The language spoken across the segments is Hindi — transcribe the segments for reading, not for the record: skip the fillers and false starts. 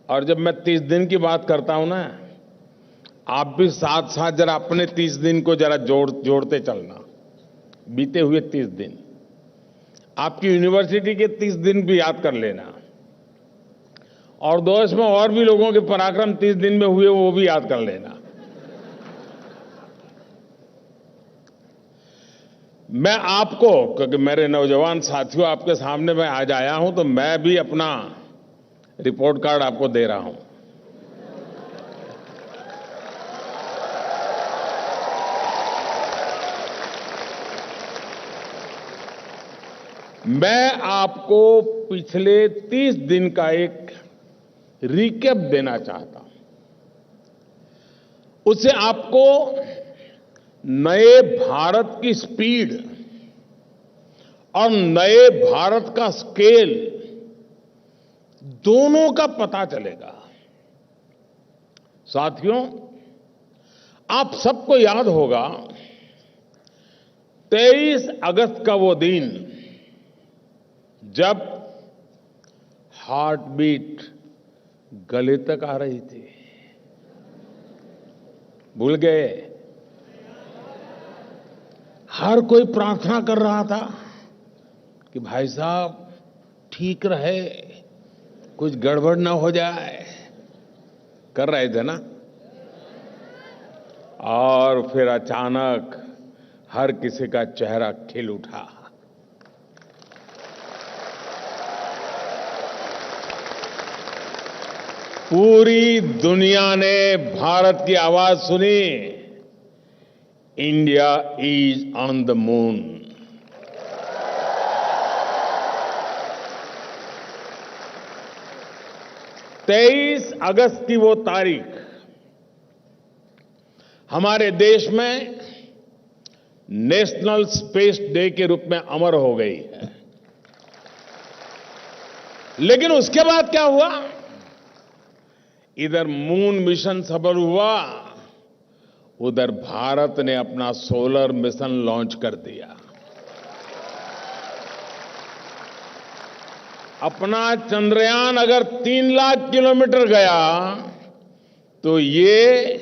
और जब मैं 30 दिन की बात करता हूं ना, आप भी साथ साथ जरा अपने 30 दिन को जरा जोड़ते चलना। बीते हुए 30 दिन, आपकी यूनिवर्सिटी के 30 दिन भी याद कर लेना, और देश में और भी लोगों के पराक्रम 30 दिन में हुए वो भी याद कर लेना। मैं आपको, क्योंकि मेरे नौजवान साथियों आपके सामने मैं आज आया हूं, तो मैं भी अपना रिपोर्ट कार्ड आपको दे रहा हूं। मैं आपको पिछले 30 दिन का एक रिकैप देना चाहता हूं। उससे आपको नए भारत की स्पीड और नए भारत का स्केल दोनों का पता चलेगा। साथियों, आप सबको याद होगा 23 अगस्त का वो दिन जब हार्ट बीट गले तक आ रही थी। भूल गए? हर कोई प्रार्थना कर रहा था कि भाई साहब ठीक रहे, कुछ गड़बड़ ना हो जाए। कर रहे थे ना? और फिर अचानक हर किसी का चेहरा खिल उठा। पूरी दुनिया ने भारत की आवाज सुनी, India is on the moon. तेईस अगस्त की वो तारीख हमारे देश में नेशनल स्पेस डे के रूप में अमर हो गई है। लेकिन उसके बाद क्या हुआ? इधर मून मिशन सफल हुआ, उधर भारत ने अपना सोलर मिशन लॉन्च कर दिया। अपना चंद्रयान अगर 3 लाख किलोमीटर गया तो ये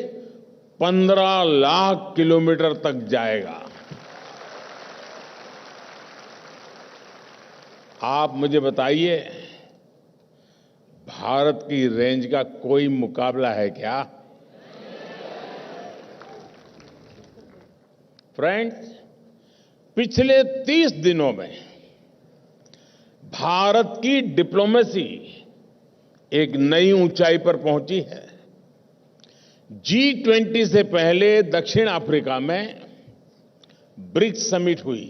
15 लाख किलोमीटर तक जाएगा। आप मुझे बताइए, भारत की रेंज का कोई मुकाबला है क्या? फ्रेंड्स, पिछले 30 दिनों में भारत की डिप्लोमेसी एक नई ऊंचाई पर पहुंची है। G20 से पहले दक्षिण अफ्रीका में ब्रिक्स समिट हुई।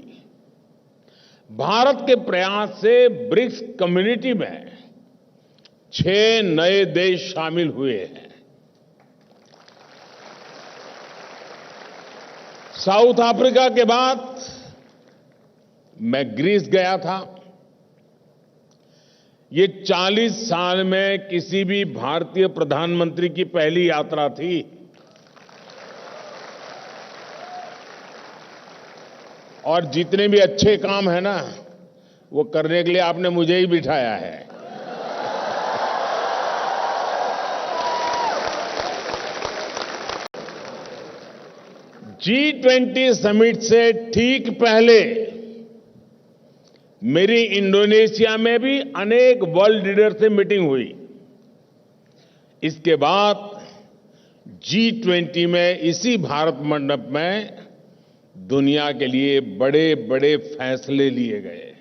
भारत के प्रयास से ब्रिक्स कम्युनिटी में 6 नए देश शामिल हुए हैं। साउथ अफ्रीका के बाद मैं ग्रीस गया था। ये 40 साल में किसी भी भारतीय प्रधानमंत्री की पहली यात्रा थी। और जितने भी अच्छे काम है ना, वो करने के लिए आपने मुझे ही बिठाया है। G20 समिट से ठीक पहले मेरी इंडोनेशिया में भी अनेक वर्ल्ड लीडर से मीटिंग हुई। इसके बाद G20 में इसी भारत मंडप में दुनिया के लिए बड़े बड़े फैसले लिए गए।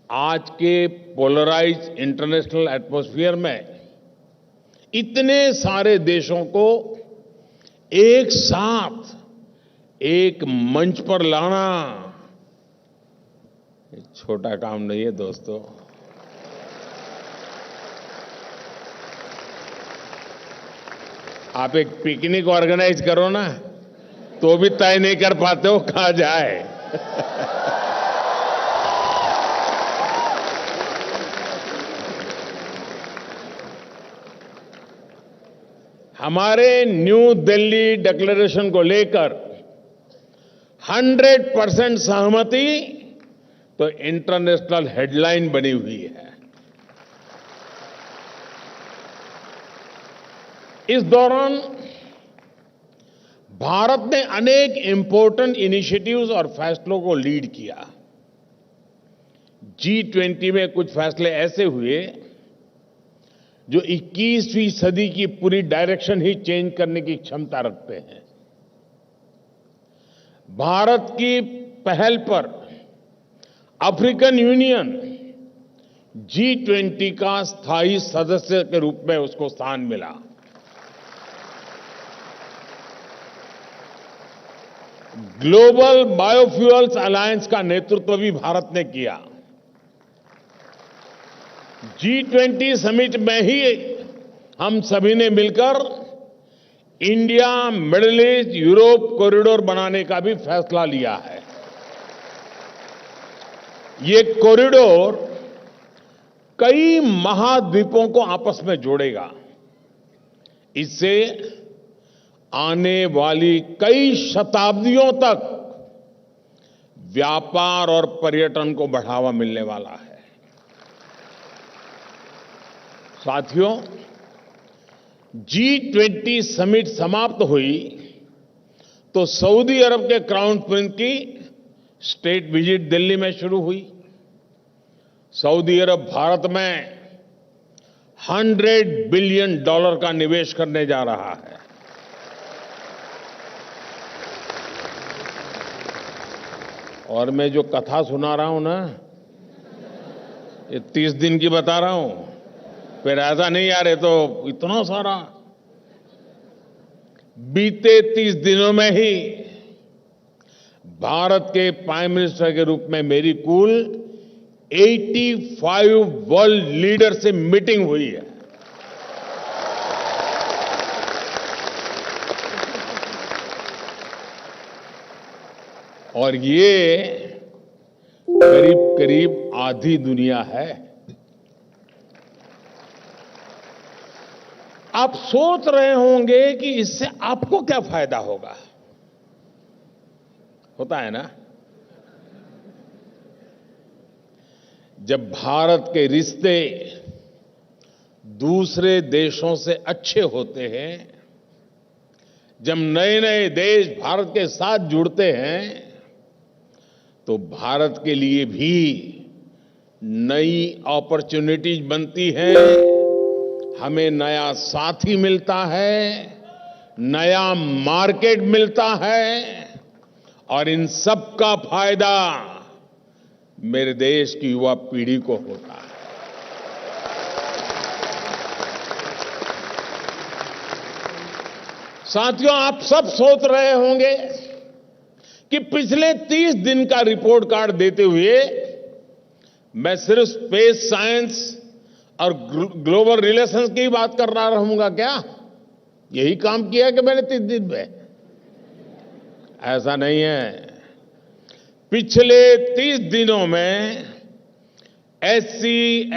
आज के पोलराइज इंटरनेशनल एटमॉस्फेयर में इतने सारे देशों को एक साथ एक मंच पर लाना छोटा काम नहीं है दोस्तों। आप एक पिकनिक ऑर्गेनाइज करो ना, तो भी तय नहीं कर पाते हो कहां जाए। हमारे न्यू दिल्ली डिक्लेरेशन को लेकर 100% सहमति तो इंटरनेशनल हेडलाइन बनी हुई है। इस दौरान भारत ने अनेक इंपॉर्टेंट इनिशिएटिव्स और फैसलों को लीड किया। G20 में कुछ फैसले ऐसे हुए जो 21वीं सदी की पूरी डायरेक्शन ही चेंज करने की क्षमता रखते हैं। भारत की पहल पर अफ्रीकन यूनियन G20 का स्थायी सदस्य के रूप में उसको स्थान मिला। ग्लोबल बायोफ्यूल्स अलायंस का नेतृत्व भी भारत ने किया। G20 समिट में ही हम सभी ने मिलकर India middle east Europe corridor बनाने का भी फैसला लिया है। ये कॉरिडोर कई महाद्वीपों को आपस में जोड़ेगा। इससे आने वाली कई शताब्दियों तक व्यापार और पर्यटन को बढ़ावा मिलने वाला है। साथियों, G20 समिट समाप्त हुई तो सऊदी अरब के क्राउन प्रिंस की स्टेट विजिट दिल्ली में शुरू हुई। सऊदी अरब भारत में $100 बिलियन का निवेश करने जा रहा है। और मैं जो कथा सुना रहा हूं ना, ये 30 दिन की बता रहा हूं, फिर ऐसा नहीं यार ये तो इतना सारा। बीते 30 दिनों में ही भारत के प्राइम मिनिस्टर के रूप में मेरी कुल 85 वर्ल्ड लीडर से मीटिंग हुई है। और ये करीब करीब आधी दुनिया है। आप सोच रहे होंगे कि इससे आपको क्या फायदा होगा। होता है ना, जब भारत के रिश्ते दूसरे देशों से अच्छे होते हैं, जब नए नए देश भारत के साथ जुड़ते हैं, तो भारत के लिए भी नई अपॉर्चुनिटीज बनती हैं। हमें नया साथी मिलता है, नया मार्केट मिलता है, और इन सब का फायदा मेरे देश की युवा पीढ़ी को होता है। साथियों, आप सब सोच रहे होंगे कि पिछले 30 दिन का रिपोर्ट कार्ड देते हुए मैं सिर्फ स्पेस साइंस और ग्लोबल रिलेशंस की बात कर रहा रहूंगा क्या? यही काम किया कि मैंने 30 दिन में? ऐसा नहीं है। पिछले 30 दिनों में SC,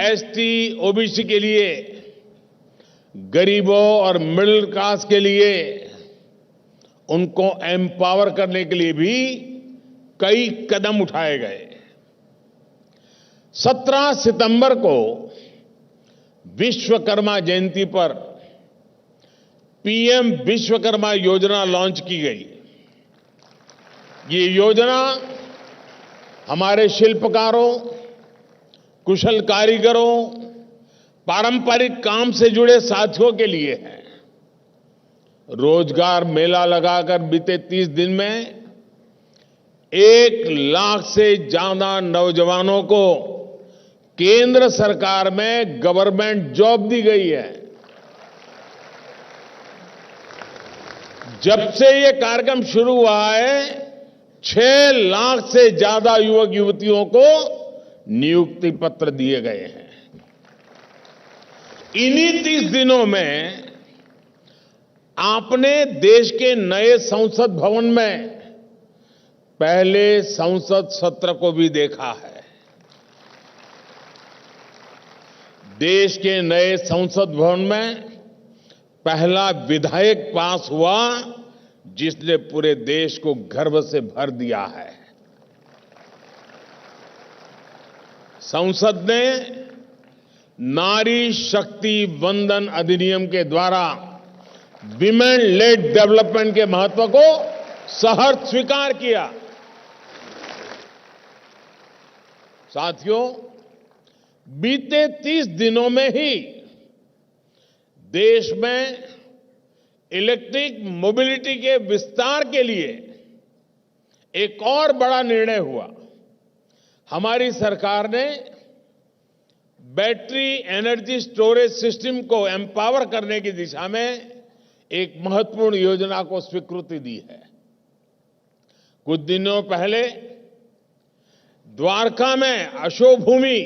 ST, OBC के लिए, गरीबों और मिडिल क्लास के लिए, उनको एम्पावर करने के लिए भी कई कदम उठाए गए। 17 सितंबर को विश्वकर्मा जयंती पर PM विश्वकर्मा योजना लॉन्च की गई। ये योजना हमारे शिल्पकारों, कुशल कारीगरों, पारंपरिक काम से जुड़े साथियों के लिए है। रोजगार मेला लगाकर बीते 30 दिन में 1 लाख से ज्यादा नौजवानों को केंद्र सरकार में गवर्नमेंट जॉब दी गई है। जब से ये कार्यक्रम शुरू हुआ है, 6 लाख से ज्यादा युवक युवतियों को नियुक्ति पत्र दिए गए हैं। इन्हीं 30 दिनों में आपने देश के नए संसद भवन में पहले संसद सत्र को भी देखा है। देश के नए संसद भवन में पहला विधेयक पास हुआ जिसने पूरे देश को गर्व से भर दिया है। संसद ने नारी शक्ति वंदन अधिनियम के द्वारा विमेन लेड डेवलपमेंट के महत्व को सहर्ष स्वीकार किया। साथियों, बीते 30 दिनों में ही देश में इलेक्ट्रिक मोबिलिटी के विस्तार के लिए एक और बड़ा निर्णय हुआ। हमारी सरकार ने बैटरी एनर्जी स्टोरेज सिस्टम को एम्पावर करने की दिशा में एक महत्वपूर्ण योजना को स्वीकृति दी है। कुछ दिनों पहले द्वारका में अशोक भूमि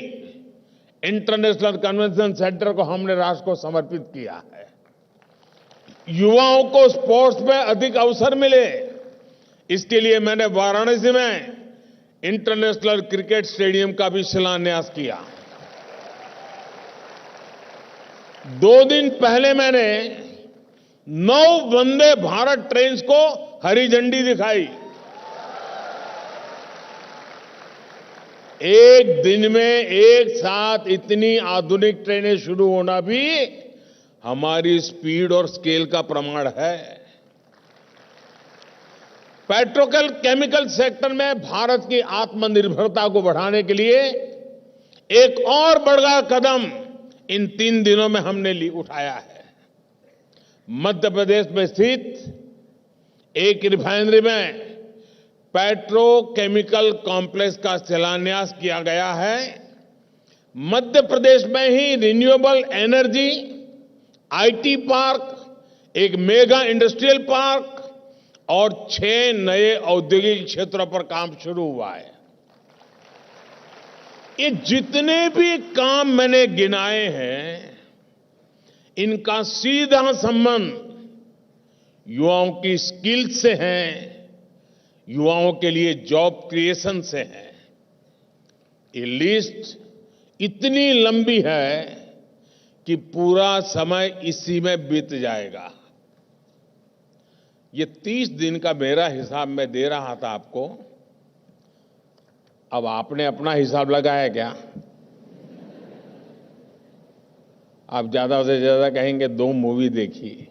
इंटरनेशनल कन्वेंशन सेंटर को हमने राष्ट्र को समर्पित किया है। युवाओं को स्पोर्ट्स में अधिक अवसर मिले, इसके लिए मैंने वाराणसी में इंटरनेशनल क्रिकेट स्टेडियम का भी शिलान्यास किया। 2 दिन पहले मैंने 9 वंदे भारत ट्रेन्स को हरी झंडी दिखाई। एक दिन में एक साथ इतनी आधुनिक ट्रेनें शुरू होना भी हमारी स्पीड और स्केल का प्रमाण है। पेट्रोकेमिकल सेक्टर में भारत की आत्मनिर्भरता को बढ़ाने के लिए एक और बड़ा कदम इन 3 दिनों में हमने उठाया है। मध्य प्रदेश में स्थित एक रिफाइनरी में पेट्रोकेमिकल कॉम्प्लेक्स का शिलान्यास किया गया है। मध्य प्रदेश में ही रिन्यूएबल एनर्जी, आईटी पार्क, एक मेगा इंडस्ट्रियल पार्क और 6 नए औद्योगिक क्षेत्रों पर काम शुरू हुआ है। ये जितने भी काम मैंने गिनाए हैं, इनका सीधा संबंध युवाओं की स्किल से है, युवाओं के लिए जॉब क्रिएशन से है। ये लिस्ट इतनी लंबी है कि पूरा समय इसी में बीत जाएगा। ये 30 दिन का मेरा हिसाब मैं दे रहा था आपको। अब आपने अपना हिसाब लगाया क्या? आप ज्यादा से ज्यादा कहेंगे 2 मूवी देखी।